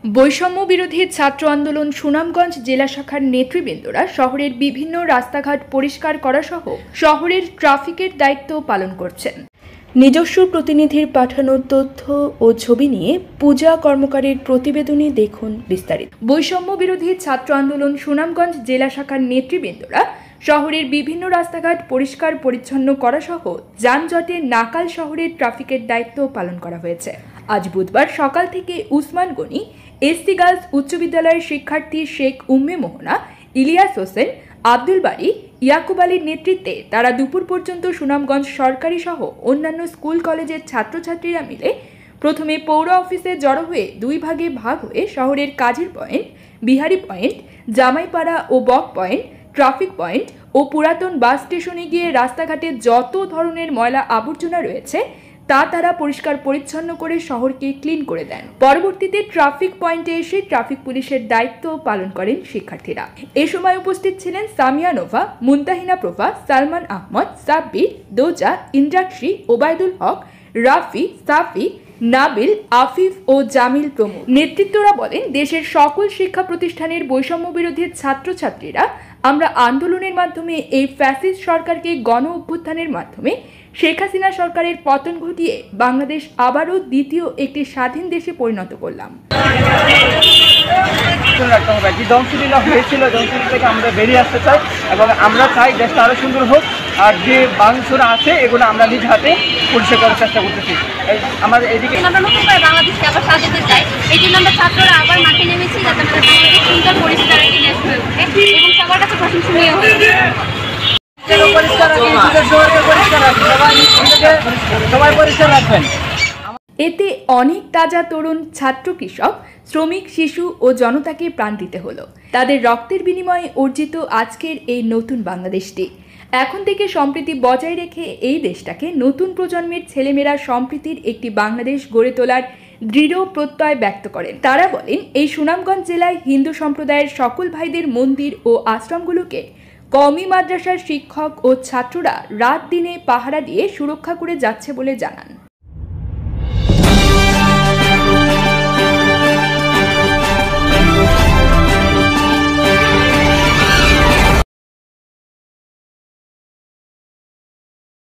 বৈষম্য বিরোধী ছাত্র আন্দোলন সুনামগঞ্জ জেলা শাখার নেতৃবৃন্দরা শহরের বিভিন্ন রাস্তাঘাট পরিষ্কার করা সহ শহরের ট্রাফিকের দায়িত্ব পালন করছেন। নিজস্ব প্রতিনিধির পাঠানো তথ্য ও ছবি নিয়ে পূজা কর্মকারের প্রতিবেদনে দেখুন বিস্তারিত। বৈষম্য বিরোধী ছাত্র আন্দোলন সুনামগঞ্জ জেলা শাখার নেতৃবৃন্দরা শহরের বিভিন্ন রাস্তাঘাট পরিষ্কার পরিচ্ছন্ন করা সহ যানজটে নাকাল শহরের ট্রাফিকের দায়িত্ব পালন করা হয়েছে। আজ বুধবার সকাল থেকে উসমান গনি এসসি গার্লস উচ্চ বিদ্যালয়ের শিক্ষার্থী শেখ উম্মে মোহনা, ইলিয়াস হোসেন, আব্দুল বারী, ইয়াকুব আলীর নেতৃত্বে তারা দুপুর পর্যন্ত সুনামগঞ্জ সরকারি সহ অন্যান্য স্কুল কলেজের ছাত্রছাত্রীরা মিলে প্রথমে পৌর অফিসে জড়ো হয়ে দুই ভাগে ভাগ হয়ে শহরের কাজীর পয়েন্ট, বিহারি পয়েন্ট, জামাইপাড়া ও বক পয়েন্ট, ট্রাফিক পয়েন্ট ও পুরাতন বাস স্টেশনে গিয়ে রাস্তাঘাটে যত ধরনের ময়লা আবর্জনা রয়েছে তা তারা পরিষ্কার পরিচ্ছন্ন করে শহরকে ক্লিন করে দেন। পরবর্তীতে ট্রাফিক পয়েন্টে এসে ট্রাফিক পুলিশের দায়িত্ব পালন করেন শিক্ষার্থীরা। এ সময় উপস্থিত ছিলেন সামিয়া নোভা, মুনতাহিনা প্রভা, সালমান আহমদ, সাব্বির, দোজা, ইন্দ্রাক্ষী, ওবায়দুল হক, রাফি, সাফি, নাবিল, আফিফ ও জামিল প্রমুখ। নেতৃত্বরা বলেন, দেশের সকল শিক্ষা প্রতিষ্ঠানের বৈষম্য বিরোধী ছাত্রছাত্রীরা আমরা আন্দোলনের মাধ্যমে এই ফ্যাসিস্ট সরকারকে গণ অভ্যুত্থানের মাধ্যমে শেখ হাসিনা সরকারের পতন ঘটিয়ে বাংলাদেশ আবারও দ্বিতীয় একটি স্বাধীন দেশে পরিণত করলাম। ধ্বংসলীলা হয়েছিল, ধ্বংসলীলা থেকে আমরা বেরিয়ে আসতে চাই এবং আমরা চাই দেশটা আরো সুন্দর হোক। আর যে বাংশোরা আছে এগুলো আমরা নিজ হাতে পরিষ্কার করার চেষ্টা করতেছি। আমাদের এদিকে আমরা নতুন করে বাংলাদেশকে আবার সাজাতে চাই, এই জন্য আমরা ছাত্ররা আবার মাঠে নেমেছি যাতে আমাদের বাংলাদেশ সুন্দর পরিষ্কার একটি দেশ হয়ে ওঠে এবং সবার কাছে প্রশংসনীয় হয়ে ওঠে। এতে অনেক তাজা তরুণ ছাত্র, কৃষক, শ্রমিক, শিশু ও জনতাকে প্রাণ দিতে হলো। তাদের রক্তের বিনিময়ে অর্জিত আজকের এই নতুন বাংলাদেশটি এখন থেকে সম্প্রীতি বজায় রেখে এই দেশটাকে নতুন প্রজন্মের ছেলেমেয়েরা সম্প্রীতির একটি বাংলাদেশ গড়ে তোলার দৃঢ় প্রত্যয় ব্যক্ত করেন। তারা বলেন, এই সুনামগঞ্জ জেলায় হিন্দু সম্প্রদায়ের সকল ভাইদের মন্দির ও আশ্রমগুলোকে কওমি মাদ্রাসার শিক্ষক ও ছাত্ররা রাত দিনে পাহারা দিয়ে সুরক্ষা করে যাচ্ছে বলে জানান।